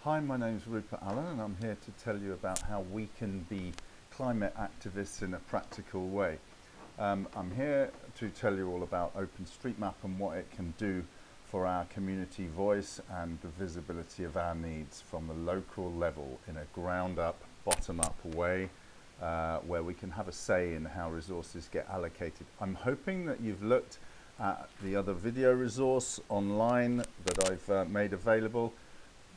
Hi, my name is Rupert Allan and I'm here to tell you about how we can be climate activists in a practical way. I'm here to tell you all about OpenStreetMap and what it can do for our community voice and the visibility of our needs from the local level in a ground-up, bottom-up way where we can have a say in how resources get allocated. I'm hoping that you've looked at the other video resource online that I've made available.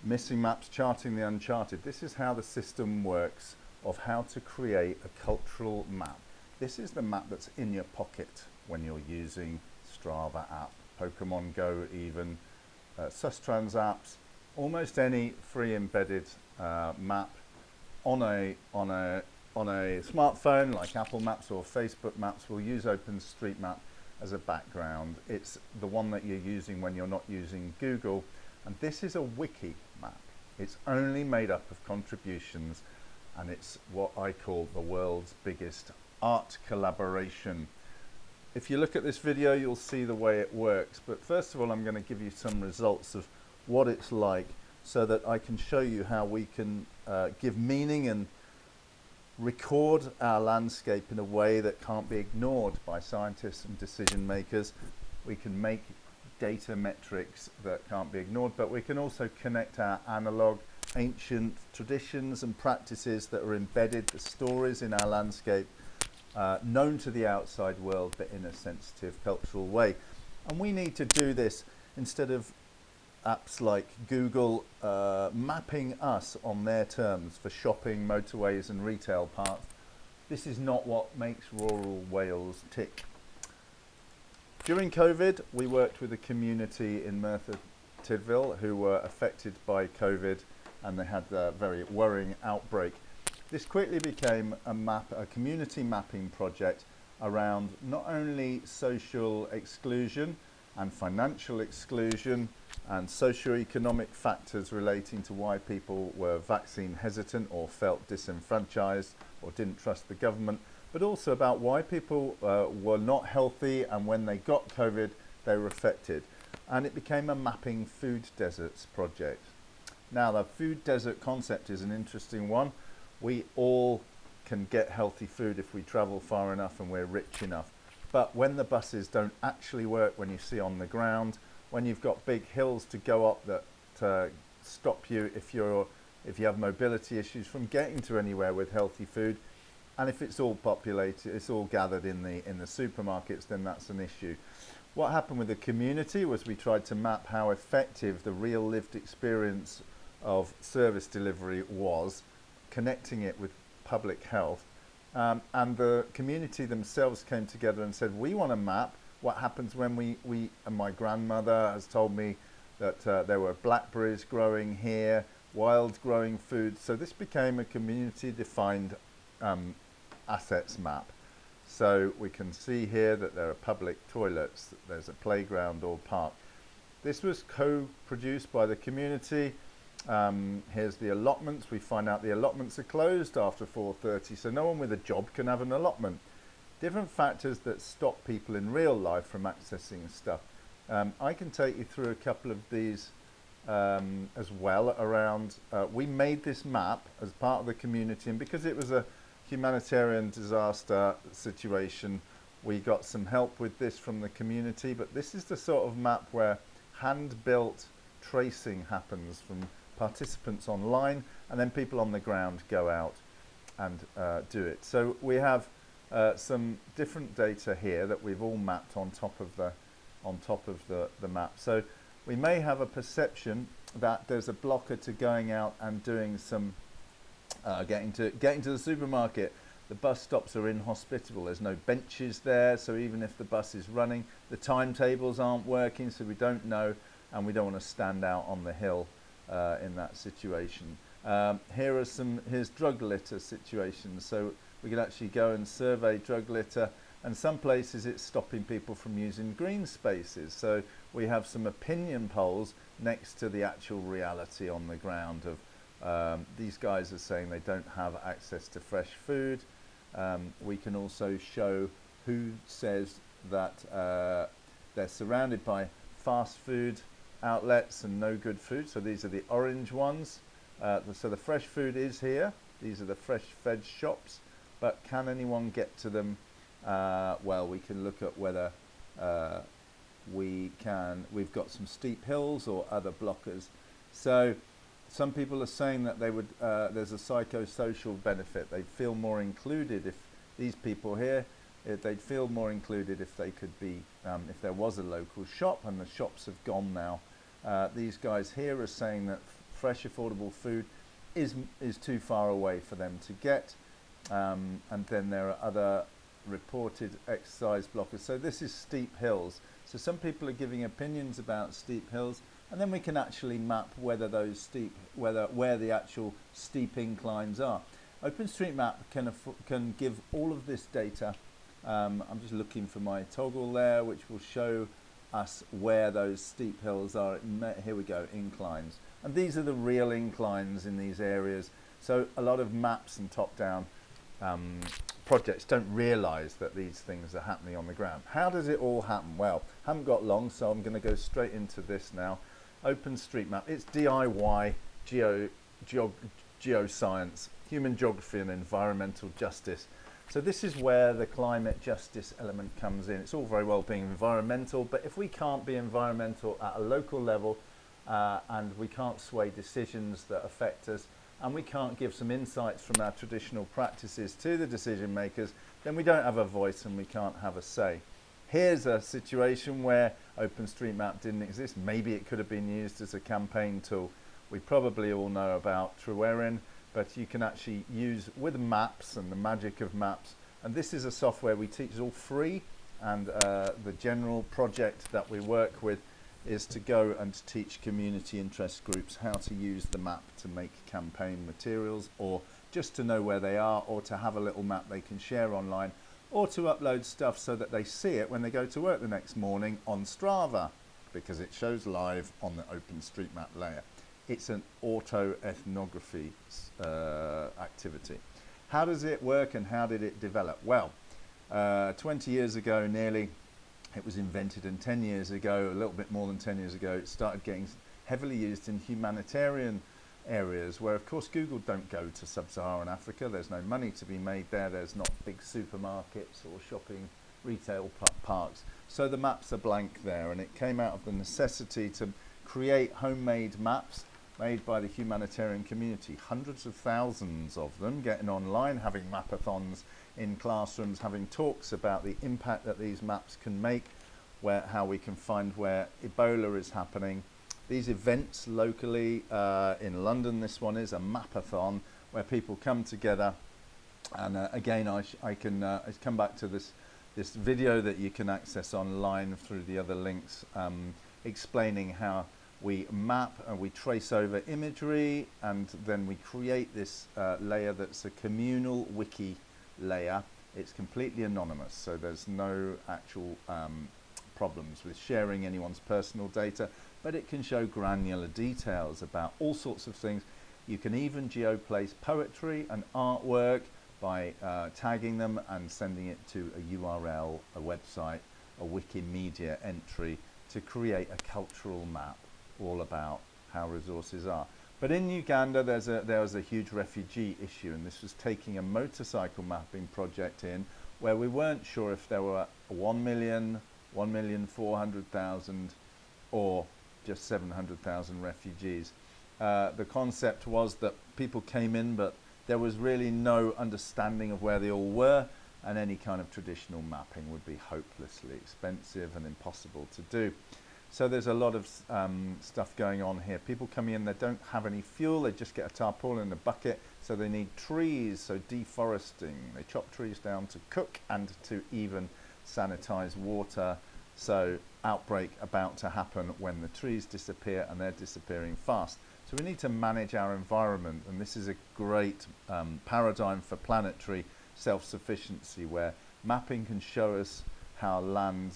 Missing maps, charting the uncharted. This is how the system works of how to create a cultural map. This is the map that's in your pocket when you're using Strava app, Pokemon Go even, Sustrans apps, almost any free embedded map on a smartphone like Apple Maps or Facebook Maps will use OpenStreetMap as a background. It's the one that you're using when you're not using Google. And this is a wiki map. It's only made up of contributions, and it's what I call the world's biggest art collaboration. If you look at this video, you'll see the way it works. But first of all, I'm going to give you some results of what it's like so that I can show you how we can give meaning and record our landscape in a way that can't be ignored by scientists and decision makers. We can make data metrics that can't be ignored, but we can also connect our analog ancient traditions and practices that are embedded, the stories in our landscape, known to the outside world, but in a sensitive cultural way. And we need to do this instead of apps like Google mapping us on their terms for shopping, motorways and retail parks. This is not what makes rural Wales tick. During COVID, we worked with a community in Merthyr Tydfil who were affected by COVID, and they had a very worrying outbreak. This quickly became a community mapping project around not only social exclusion and financial exclusion and socio-economic factors relating to why people were vaccine hesitant or felt disenfranchised or didn't trust the government, but also about why people were not healthy, and when they got COVID, they were affected. And it became a mapping food deserts project. Now, the food desert concept is an interesting one. We all can get healthy food if we travel far enough and we're rich enough. But when the buses don't actually work, when you see on the ground, when you've got big hills to go up that stop you if you have mobility issues from getting to anywhere with healthy food, and if it's all populated, it's all gathered in the supermarkets, then that's an issue. What happened with the community was we tried to map how effective the real lived experience of service delivery was, connecting it with public health. And the community themselves came together and said, we want to map what happens when we and my grandmother has told me that there were blackberries growing here, wild growing food. So this became a community defined assets map. So we can see here that there are public toilets, there's a playground or park. This was co-produced by the community. Here's the allotments. We find out the allotments are closed after 4:30, so no one with a job can have an allotment. Different factors that stop people in real life from accessing stuff. I can take you through a couple of these as well around, we made this map as part of the community, and because it was a humanitarian disaster situation, we got some help with this from the community. But this is the sort of map where hand-built tracing happens from participants online, and then people on the ground go out and do it. So we have some different data here that we've all mapped on top of the map. So we may have a perception that there's a blocker to going out and doing some getting to the supermarket. The bus stops are inhospitable. There's no benches there, so even if the bus is running, the timetables aren't working, so we don't know, and we don't want to stand out on the hill in that situation. Here's drug litter situations. So we could actually go and survey drug litter, and some places it's stopping people from using green spaces. So we have some opinion polls next to the actual reality on the ground of these guys are saying they don't have access to fresh food. We can also show who says that they're surrounded by fast food outlets and no good food. So these are the orange ones. So the fresh food is here. These are the fresh fed shops, but can anyone get to them? Well, we can look at whether we've got some steep hills or other blockers. So some people are saying that they would, there's a psychosocial benefit. They'd feel more included if these people here, they'd feel more included if they could be, if there was a local shop, and the shops have gone now. These guys here are saying that fresh, affordable food is too far away for them to get. And then there are other reported exercise blockers. So this is steep hills. So some people are giving opinions about steep hills, and then we can actually map whether those steep, where the actual steep inclines are. OpenStreetMap can give all of this data. I'm just looking for my toggle there, which will show us where those steep hills are. Here we go, inclines. And these are the real inclines in these areas. So a lot of maps and top-down projects don't realize that these things are happening on the ground. How does it all happen? Well, haven't got long, so I'm going to go straight into this now. OpenStreetMap, it's DIY geoscience, human geography and environmental justice. So this is where the climate justice element comes in. It's all very well being environmental, but if we can't be environmental at a local level, and we can't sway decisions that affect us, and we can't give some insights from our traditional practices to the decision makers, then we don't have a voice and we can't have a say. Here's a situation where OpenStreetMap didn't exist. Maybe it could have been used as a campaign tool. We probably all know about Truerin, but you can actually use with maps and the magic of maps. And this is a software we teach, it's all free, and the general project that we work with is to go and teach community interest groups how to use the map to make campaign materials, or just to know where they are, or to have a little map they can share online, or to upload stuff so that they see it when they go to work the next morning on Strava, because it shows live on the OpenStreetMap layer. It's an auto-ethnography activity. How does it work and how did it develop? Well, 20 years ago nearly, it was invented, and 10 years ago, a little bit more than 10 years ago, it started getting heavily used in humanitarian areas where, of course, Google don't go to sub-Saharan Africa. There's no money to be made there. There's not big supermarkets or shopping retail parks. So the maps are blank there, and it came out of the necessity to create homemade maps made by the humanitarian community. Hundreds of thousands of them getting online, having mapathons in classrooms, having talks about the impact that these maps can make, how we can find where Ebola is happening. These events locally, in London, this one is a mapathon where people come together, and again I can come back to this video that you can access online through the other links, explaining how we map and we trace over imagery, and then we create this layer that's a communal wiki layer. It's completely anonymous, so there's no actual problems with sharing anyone's personal data, but it can show granular details about all sorts of things. You can even geoplace poetry and artwork by tagging them and sending it to a URL, a website, a Wikimedia entry to create a cultural map all about how resources are. But in Uganda, there was a huge refugee issue, and this was taking a motorcycle mapping project in where we weren't sure if there were 1 million, 1,400,000, or just 700,000 refugees. The concept was that people came in, but there was really no understanding of where they all were, and any kind of traditional mapping would be hopelessly expensive and impossible to do. So there's a lot of stuff going on here. People coming in, they don't have any fuel, they just get a tarpaulin and a bucket, so they need trees, so deforesting. They chop trees down to cook and to even sanitize water. So outbreak about to happen when the trees disappear, and they're disappearing fast. So we need to manage our environment, and this is a great paradigm for planetary self-sufficiency, where mapping can show us how land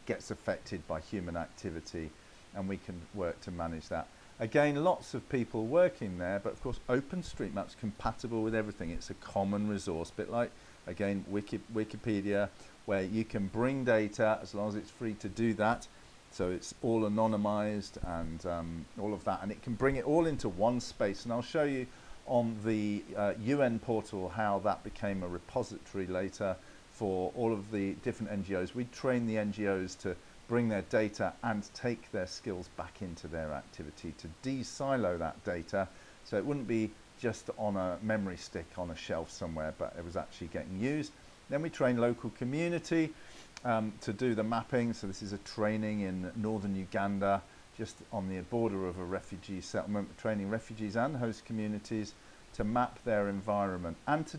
gets affected by human activity, and we can work to manage that. Again, lots of people working there, but of course OpenStreetMap's compatible with everything. It's a common resource, bit like, again, Wikipedia, where you can bring data as long as it's free to do that. So it's all anonymized and all of that, and it can bring it all into one space. And I'll show you on the UN portal how that became a repository later for all of the different NGOs. We train the NGOs to bring their data and take their skills back into their activity, to de-silo that data, so it wouldn't be just on a memory stick on a shelf somewhere, but it was actually getting used. Then we train local community to do the mapping. So this is a training in northern Uganda, just on the border of a refugee settlement, training refugees and host communities to map their environment and to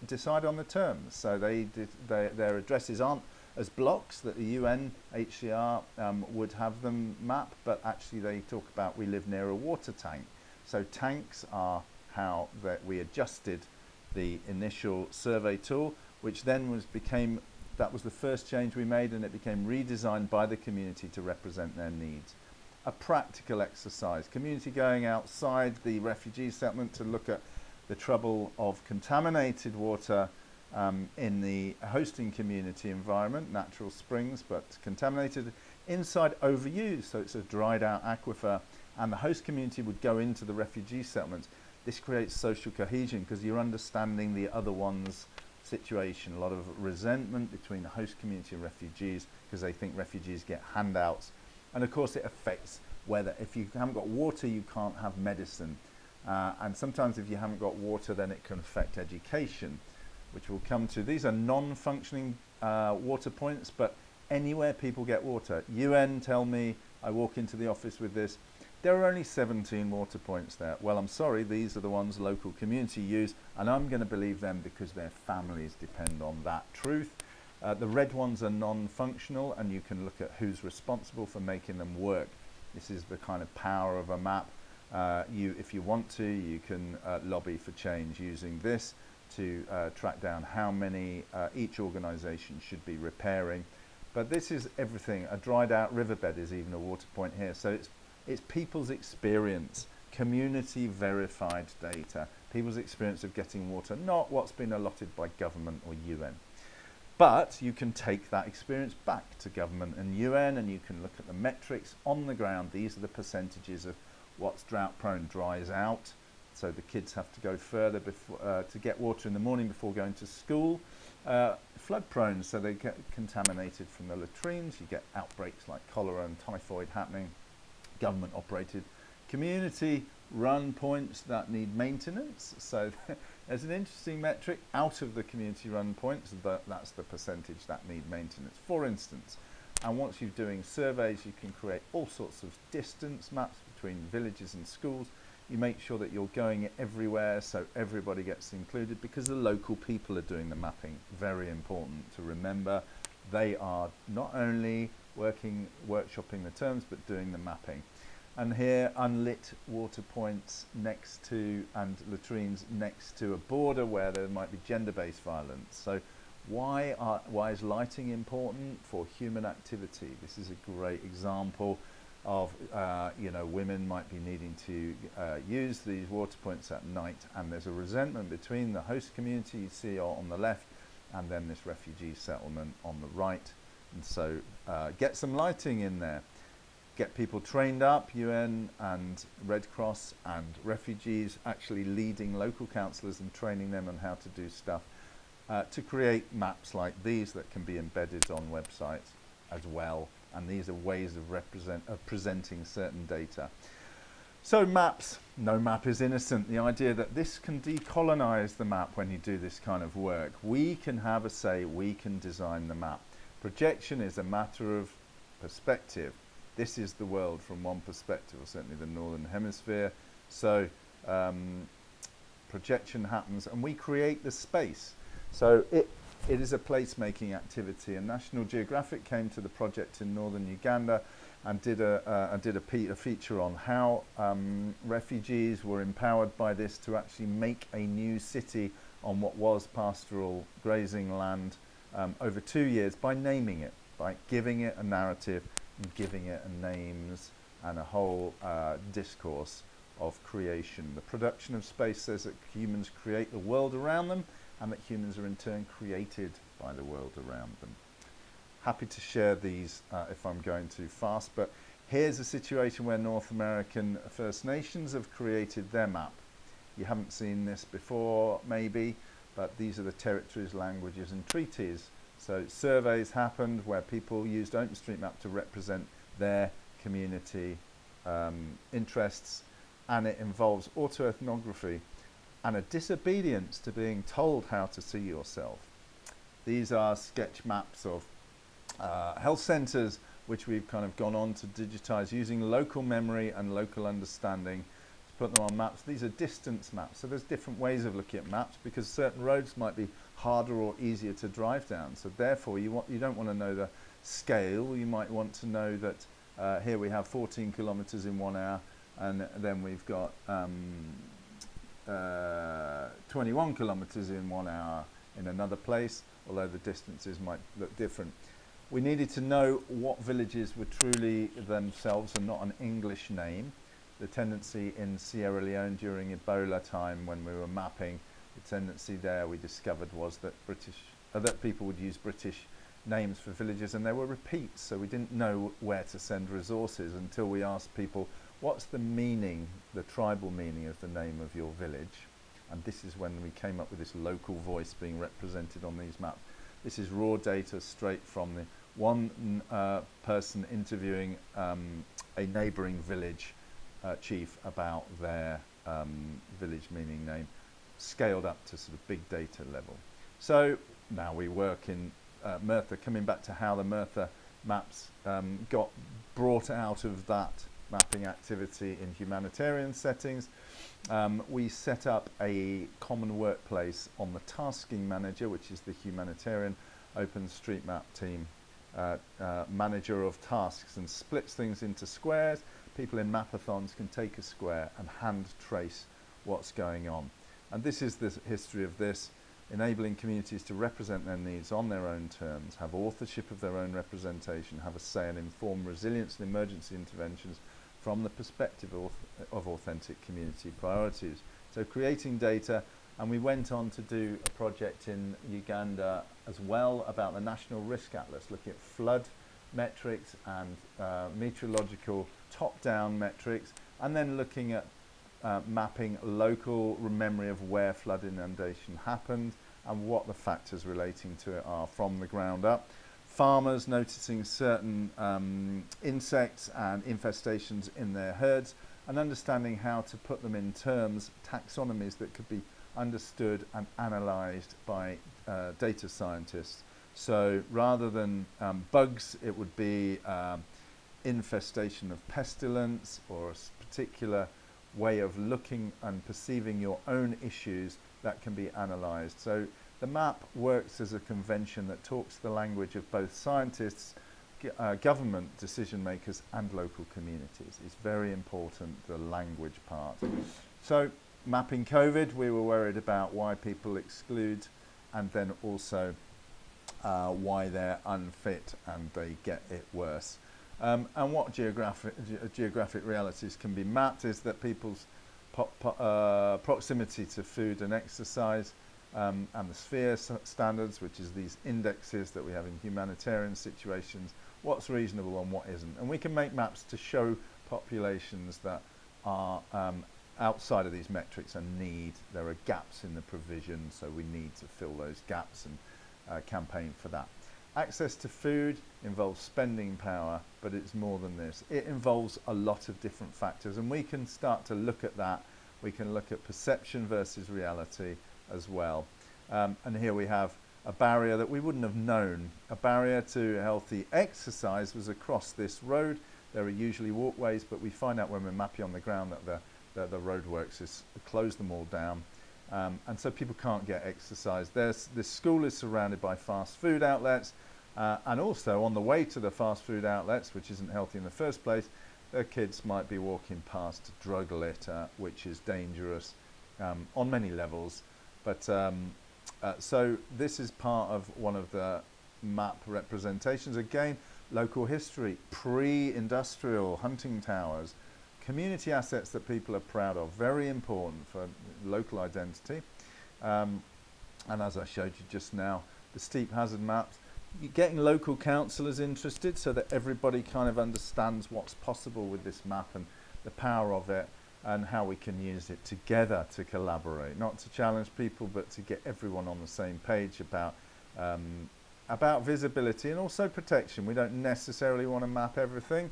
decide on the terms. So their addresses aren't as blocks that the UNHCR would have them map, but actually they talk about we live near a water tank. So tanks are how that we adjusted the initial survey tool, which then that was the first change we made, and it became redesigned by the community to represent their needs. A practical exercise, community going outside the refugee settlement to look at the trouble of contaminated water in the hosting community environment, natural springs, but contaminated, inside overused, so it's a dried out aquifer, and the host community would go into the refugee settlements. This creates social cohesion because you're understanding the other one's situation. A lot of resentment between the host community and refugees because they think refugees get handouts. And of course it affects whether, if you haven't got water, you can't have medicine. And sometimes if you haven't got water, then it can affect education, which we'll come to. These are non-functioning water points, but anywhere people get water. UN tell me, I walk into the office with this, there are only 17 water points there. Well, I'm sorry, these are the ones local community use, and I'm going to believe them because their families depend on that truth. The red ones are non-functional, and you can look at who's responsible for making them work. This is the kind of power of a map. If you want to, you can lobby for change using this to track down how many each organisation should be repairing. But this is everything. A dried out riverbed is even a water point here. So it's people's experience, community verified data, people's experience of getting water, not what's been allotted by government or UN. But you can take that experience back to government and UN, and you can look at the metrics on the ground. These are the percentages of what's drought prone, dries out. So the kids have to go further to get water in the morning before going to school. Flood prone, so they get contaminated from the latrines. You get outbreaks like cholera and typhoid happening. Government operated, community run points that need maintenance. So there's an interesting metric out of the community run points, that's the percentage that need maintenance, for instance. And once you're doing surveys, you can create all sorts of distance maps between villages and schools. You make sure that you're going everywhere so everybody gets included, because the local people are doing the mapping. Very important to remember. They are not only workshopping the terms, but doing the mapping. And here, unlit water points next to, and latrines next to a border where there might be gender-based violence. So why is lighting important? For human activity. This is a great example of, women might be needing to use these water points at night, and there's a resentment between the host community you see on the left and then this refugee settlement on the right. And so get some lighting in there. Get people trained up, UN and Red Cross and refugees actually leading local councillors and training them on how to do stuff to create maps like these that can be embedded on websites as well. And these are ways of presenting certain data. So maps, no map is innocent. The idea that this can decolonize the map when you do this kind of work. We can have a say, we can design the map. Projection is a matter of perspective. This is the world from one perspective, or certainly the Northern Hemisphere. So projection happens and we create the space. So it is a place-making activity, and National Geographic came to the project in northern Uganda and did a feature on how refugees were empowered by this to actually make a new city on what was pastoral grazing land over 2 years by naming it, by giving it a narrative and giving it names and a whole discourse of creation. The production of space says that humans create the world around them, and that humans are in turn created by the world around them. Happy to share these if I'm going too fast, but here's a situation where North American First Nations have created their map. You haven't seen this before, maybe, but these are the territories, languages, and treaties. So surveys happened where people used OpenStreetMap to represent their community interests, and it involves autoethnography and a disobedience to being told how to see yourself. These are sketch maps of health centres, which we've kind of gone on to digitise using local memory and local understanding to put them on maps. These are distance maps, so there's different ways of looking at maps because certain roads might be harder or easier to drive down. So therefore, you don't want to know the scale. You might want to know that here we have 14 kilometres in 1 hour, and then we've got 21 kilometres in 1 hour in another place, although the distances might look different. We needed to know what villages were truly themselves and not an English name. The tendency in Sierra Leone during Ebola time when we were mapping, the tendency there we discovered was that that people would use British names for villages, and there were repeats, so we didn't know where to send resources until we asked people, what's the meaning, the tribal meaning of the name of your village? And this is when we came up with this local voice being represented on these maps. This is raw data straight from the one person interviewing a neighbouring village chief about their village meaning name, scaled up to sort of big data level. So now we work in Merthyr, coming back to how the Merthyr maps got brought out of that mapping activity in humanitarian settings. We set up a common workplace on the tasking manager, which is the humanitarian OpenStreetMap team manager of tasks, and splits things into squares. People in mapathons can take a square and hand trace what's going on. And this is the history of this, enabling communities to represent their needs on their own terms, have authorship of their own representation, have a say and inform resilience and emergency interventions from the perspective of authentic community priorities. So creating data, and we went on to do a project in Uganda as well about the National Risk Atlas, looking at flood metrics and meteorological top-down metrics, and then looking at mapping local memory of where flood inundation happened and what the factors relating to it are from the ground up. Farmers noticing certain insects and infestations in their herds, and understanding how to put them in terms, taxonomies that could be understood and analysed by data scientists. So rather than bugs, it would be infestation of pestilence, or a particular way of looking and perceiving your own issues that can be analysed. So the map works as a convention that talks the language of both scientists, government decision makers and local communities. It's very important, the language part. So mapping COVID, we were worried about why people exclude, and then also why they're unfit and they get it worse. And what geographic realities can be mapped is that people's proximity to food and exercise, and the sphere standards, which is these indexes that we have in humanitarian situations, what's reasonable and what isn't. And we can make maps to show populations that are outside of these metrics and there are gaps in the provision, so we need to fill those gaps and campaign for that. Access to food involves spending power, but it's more than this. It involves a lot of different factors, and we can start to look at that. We can look at perception versus reality as well. And here we have a barrier that we wouldn't have known. A barrier to healthy exercise was across this road. There are usually walkways, but we find out when we're mapping on the ground that the roadworks is close them all down. And so people can't get exercise. This school is surrounded by fast food outlets, and also on the way to the fast food outlets, which isn't healthy in the first place, their kids might be walking past drug litter, which is dangerous on many levels. But so this is part of one of the map representations. Again, local history, pre-industrial hunting towers, community assets that people are proud of, very important for local identity. And as I showed you just now, the steep hazard maps, getting local councillors interested so that everybody kind of understands what's possible with this map and the power of it and how we can use it together to collaborate, not to challenge people, but to get everyone on the same page about visibility and also protection. We don't necessarily want to map everything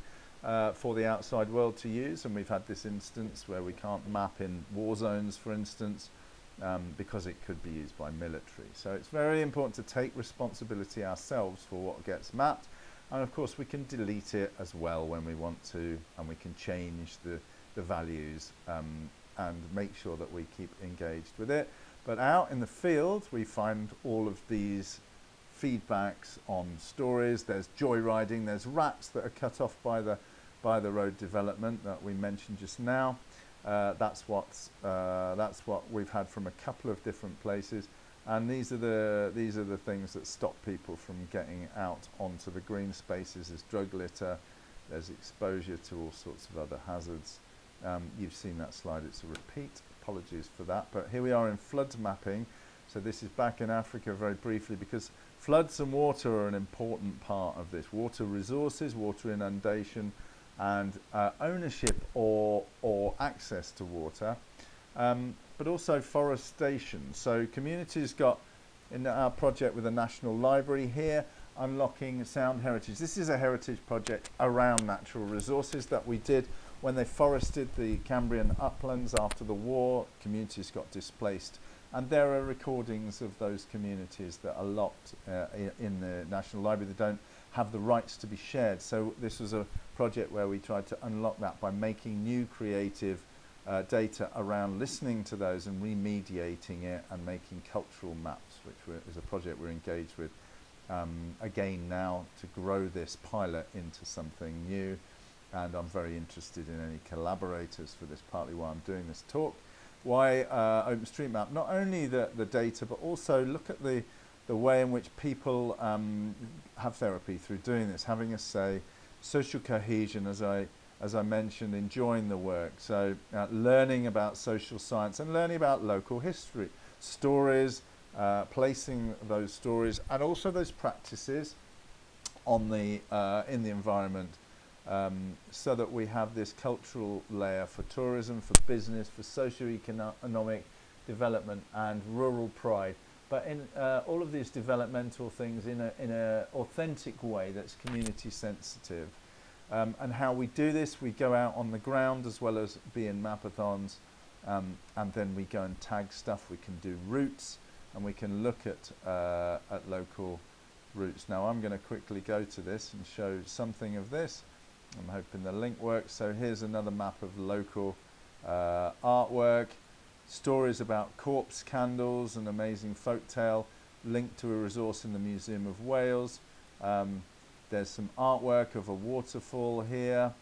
for the outside world to use, and we've had this instance where we can't map in war zones, for instance, because it could be used by military. So it's very important to take responsibility ourselves for what gets mapped, and of course we can delete it as well when we want to, and we can change the values and make sure that we keep engaged with it. But out in the field we find all of these feedbacks on stories. There's joyriding, there's rats that are cut off by the road development that we mentioned just now. That's what we've had from a couple of different places, and these are the things that stop people from getting out onto the green spaces. There's drug litter, there's exposure to all sorts of other hazards. You've seen that slide, it's a repeat, apologies for that, but here we are in floods mapping. So this is back in Africa very briefly, because floods and water are an important part of this. Water resources, water inundation, and ownership or access to water, but also forestation. So communities got, in our project with the National Library here, unlocking sound heritage. This is a heritage project around natural resources that we did when they forested the Cambrian uplands after the war. Communities got displaced, and there are recordings of those communities that are locked in the National Library. They don't have the rights to be shared. So this was a project where we tried to unlock that by making new creative data around listening to those and remediating it and making cultural maps, which is a project we're engaged with again now to grow this pilot into something new. And I'm very interested in any collaborators for this, partly why I'm doing this talk. Why OpenStreetMap? Not only the data, but also look at the way in which people have therapy through doing this, having a say, social cohesion, as I mentioned, enjoying the work. So learning about social science and learning about local history, stories, placing those stories and also those practices on the in the environment, so that we have this cultural layer for tourism, for business, for socio-economic development and rural pride. But in all of these developmental things in a authentic way that's community sensitive. And how we do this, we go out on the ground as well as be in mapathons, and then we go and tag stuff. We can do routes, and we can look at local routes. Now I'm going to quickly go to this and show something of this. I'm hoping the link works. So here's another map of local artwork, stories about corpse candles, an amazing folktale linked to a resource in the Museum of Wales. There's some artwork of a waterfall here.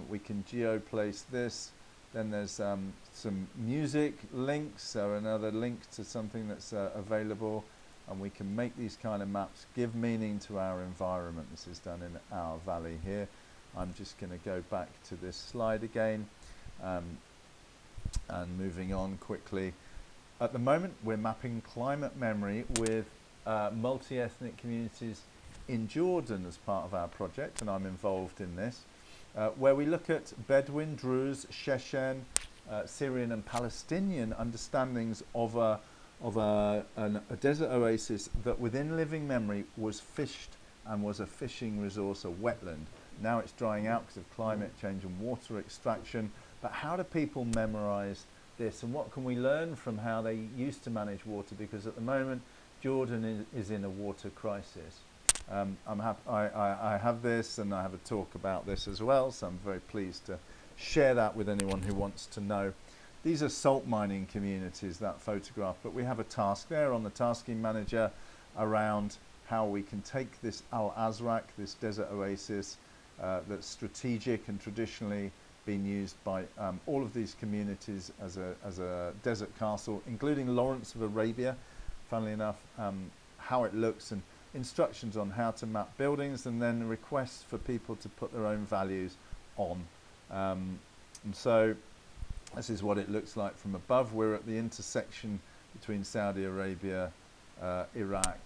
We can geoplace this. Then there's some music links, so another link to something that's available, and we can make these kind of maps give meaning to our environment. This is done in our valley here. I'm just going to go back to this slide again, and moving on quickly. At the moment we're mapping climate memory with multi-ethnic communities in Jordan as part of our project, and I'm involved in this, where we look at Bedouin, Druze, Chechen, Syrian and Palestinian understandings of a desert oasis that within living memory was fished and was a fishing resource, a wetland. Now it's drying out because of climate change and water extraction. But how do people memorize this, and what can we learn from how they used to manage water? Because at the moment Jordan is in a water crisis. I have this, and I have a talk about this as well, so I'm very pleased to share that with anyone who wants to know. These are salt mining communities, that photograph, but we have a task there on the tasking manager around how we can take this Al Azraq, this desert oasis that's strategic and traditionally been used by all of these communities as a desert castle, including Lawrence of Arabia, funnily enough, how it looks and instructions on how to map buildings, and then requests for people to put their own values on. And so this is what it looks like from above. We're at the intersection between Saudi Arabia, Iraq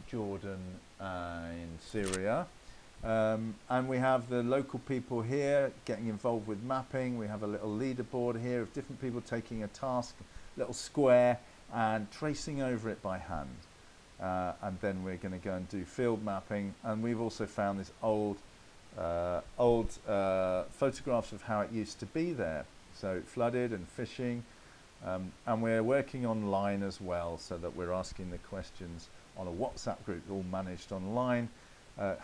Jordan and Syria. And we have the local people here getting involved with mapping. We have a little leaderboard here of different people taking a task, little square, and tracing over it by hand. And then we're going to go and do field mapping. And we've also found this old photographs of how it used to be there. So flooded and fishing. And we're working online as well, so that we're asking the questions on a WhatsApp group, all managed online.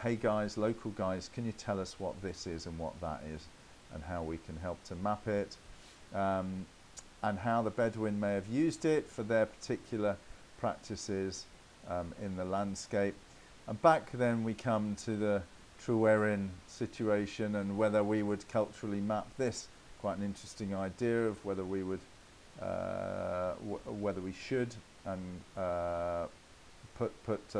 Hey guys, local guys, can you tell us what this is and what that is, and how we can help to map it, and how the Bedouin may have used it for their particular practices in the landscape. And back then we come to the Tryweryn situation and whether we would culturally map this. Quite an interesting idea of whether we would, whether we should, and put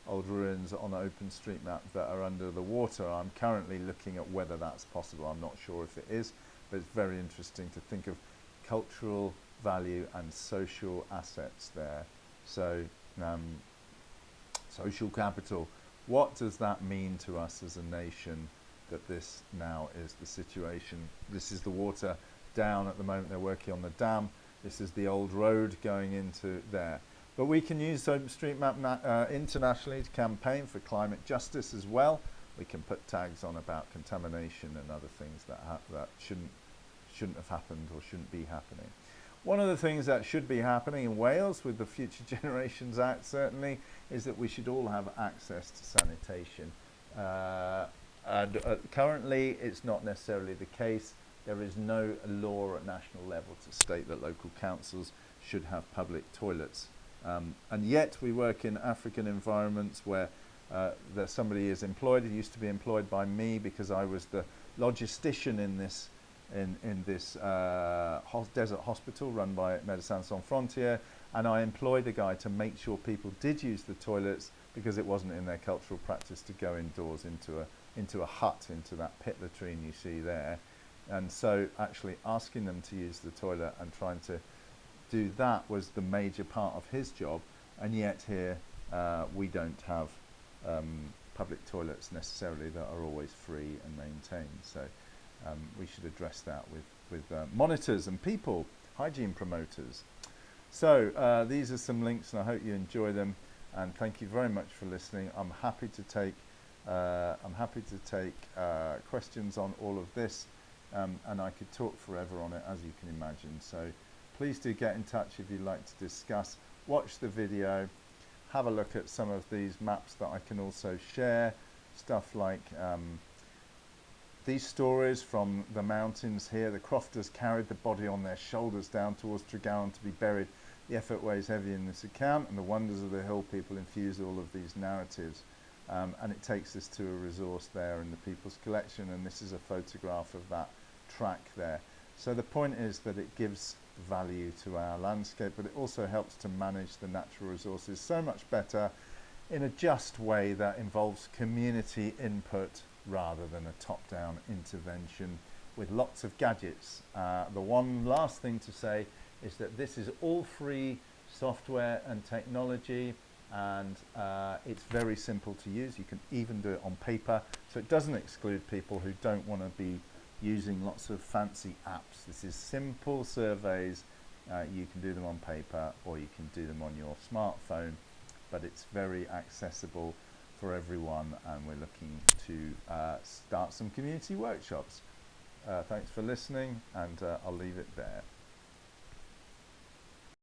old ruins on OpenStreetMap that are under the water. I'm currently looking at whether that's possible. I'm not sure if it is, but it's very interesting to think of cultural value and social assets there. So social capital, what does that mean to us as a nation, that this now is the situation? This is the water down at the moment. They're working on the dam. This is the old road going into there. But we can use OpenStreetMap internationally to campaign for climate justice as well. We can put tags on about contamination and other things that shouldn't have happened or shouldn't be happening. One of the things that should be happening in Wales with the Future Generations Act certainly is that we should all have access to sanitation. Currently it's not necessarily the case. There is no law at national level to state that local councils should have public toilets. And yet we work in African environments where somebody is employed. He used to be employed by me because I was the logistician in this desert hospital run by Médecins Sans Frontières, and I employed a guy to make sure people did use the toilets because it wasn't in their cultural practice to go indoors into a hut, into that pit latrine you see there. And so actually asking them to use the toilet and trying to do that was the major part of his job. And yet here we don't have public toilets necessarily that are always free and maintained. So we should address that with monitors and people, hygiene promoters. So these are some links, and I hope you enjoy them. And thank you very much for listening. I'm happy to take questions on all of this, and I could talk forever on it, as you can imagine. So please do get in touch if you'd like to discuss. Watch the video. Have a look at some of these maps that I can also share. Stuff like these stories from the mountains here. The crofters carried the body on their shoulders down towards Tregaron to be buried. The effort weighs heavy in this account, and the wonders of the hill people infuse all of these narratives. And it takes us to a resource there in the People's Collection, and this is a photograph of that track there. So the point is that it gives value to our landscape, but it also helps to manage the natural resources so much better in a just way that involves community input rather than a top-down intervention with lots of gadgets. The one last thing to say is that this is all free software and technology, and it's very simple to use. You can even do it on paper, so it doesn't exclude people who don't want to be using lots of fancy apps. This is simple surveys. You can do them on paper or you can do them on your smartphone, but it's very accessible for everyone, and we're looking to start some community workshops. Thanks for listening, and I'll leave it there.